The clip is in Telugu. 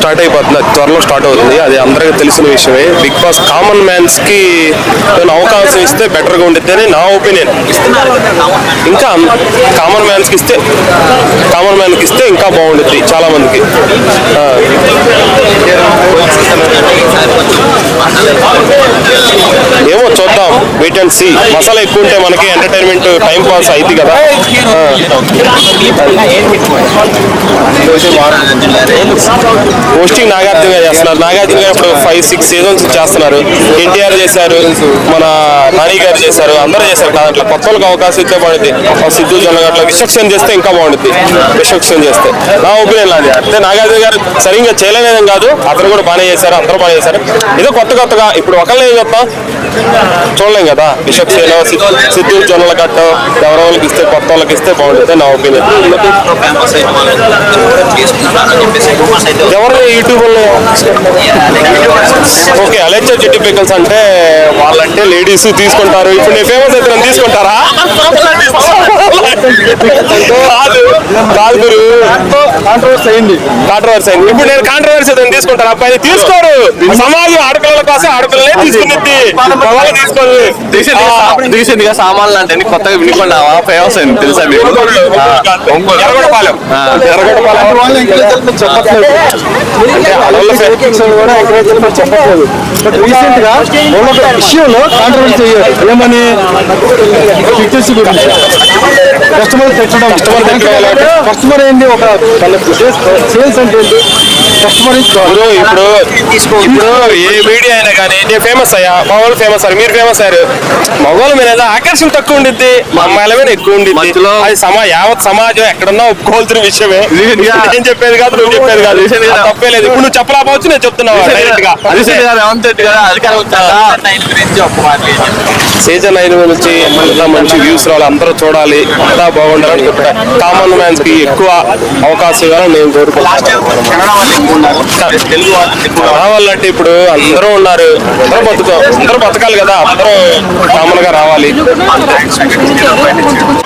స్టార్ట్ అయిపోతుంది, త్వరలో స్టార్ట్ అవుతుంది. అది అందరికీ తెలిసిన విషయమే. బిగ్ బాస్ కామన్ మ్యాన్స్ కి అవకాశం ఇస్తే బెటర్గా ఉండిద్ది అని నా ఒపీనియన్. ఇంకా కామన్ మ్యాన్కి ఇస్తే ఇంకా బాగుండిద్ది చాలా మందికి. ఏమో చూద్దాం, వెయిట్ అండ్ సీ. మసాలా ఎక్కువ ఉంటే మనకి ఎంటర్టైన్మెంట్ టైం పాస్ అయింది కదా. పోస్టింగ్ నాగార్జున గారు చేస్తున్నారు. నాగార్జున గారు ఇప్పుడు 5-6 సీజన్స్ చేస్తున్నారు. ఎన్టీఆర్ చేశారు, మన నాని గారు చేశారు, అందరూ చేశారు. దాంట్లో కొత్త వాళ్ళకి అవకాశం ఇస్తే బాగుంటుంది. సిద్ధు జొన్నగట్ల విశ్వక్సేన్ చేస్తే ఇంకా బాగుంటుంది. విశ్వక్సేన్ చేస్తే నా ఒపీనియన్ అది. అంటే నాగార్జున గారు సరిగ్గా చేయలేదేం కాదు, అతను కూడా బాగానే చేశారు, అందరూ బాగా చేశారు. ఏదో కొత్తగా ఇప్పుడు ఒకళ్ళే చెప్తాం చూడలేం కదా. విశ్వక్సేన్, సిద్ధు జొన్నలగట్ట ఎవరెవరికి ఇస్తే కొత్త వాళ్ళకి ఇస్తే బాగుంటుంది నా ఒపీనియన్. ఎవరు యూట్యూబ్ ఓకే అలెక్సా చిట్టి పికల్స్ అంటే వాళ్ళంటే లేడీస్ తీసుకుంటారు. ఇప్పుడు నేను ఫేమస్ అయితే నన్ను తీసుకుంటారా? కాంట్రవర్సీ అయింది. ఇప్పుడు నేను కాంట్రవర్సీ అయితే తీసుకుంటాను. అబ్బాయి తీసుకోరు. సమాజం ఆడపిల్లల కోసం ఆడపిల్లలే తీసుకునిద్ది, తీసుకోరు. రీసెంట్ గా సామాన్లు అంటే కొత్తగా వినుకున్నావా? ఫేమస్ అయింది తెలుసా మీకు? ఎర్రగొండపాలెం చెప్పట్లేదు. బట్ రీసెంట్ గా ఇష్యూలో కాంట్రవర్సీ అయ్యారు. ఏమని? పిక్చర్స్ గురించి కస్టమర్ తెచ్చడం. కస్టమర్ ఏంటి? ఒక సేల్స్ అంటే ఏంటి? కస్టమర్ ఇప్పుడు ఏ మీడియా అయినా కానీ నేను ఫేమస్ అయ్యా, మా వాళ్ళు ఫేమస్ అయ్యారు, మీరు ఫేమస్ అయ్యారు. మగవాళ్ళ మీద ఆకర్షణ తక్కువ ఉండిద్ది, మా అమ్మాయిల మీద ఎక్కువ ఉండిద్ది. అది యావత్ సమాజం ఎక్కడన్నా ఒప్పుకోవాల్సిన విషయమే. నేను చెప్పేది కాదు, నువ్వు చెప్పేది కాదు, తప్పే లేదు. ఇప్పుడు నువ్వు చెప్పలేకపోవచ్చు, నేను చెప్తున్నావు డైరెక్ట్ గా. సీజన్ 9 నుంచి అంతా మంచి వ్యూస్ రావాలి, అందరూ చూడాలి, అంతా బాగుండాలని చెప్తా. కామన్ మ్యాన్స్ కి ఎక్కువ అవకాశం ఇవ్వాలని నేను కోరుకుంటున్నాను. రావాలంటే ఇప్పుడు అందరూ ఉన్నారు, అందరూ బతకాలి కదా, అందరూ కామన్ గా రావాలి.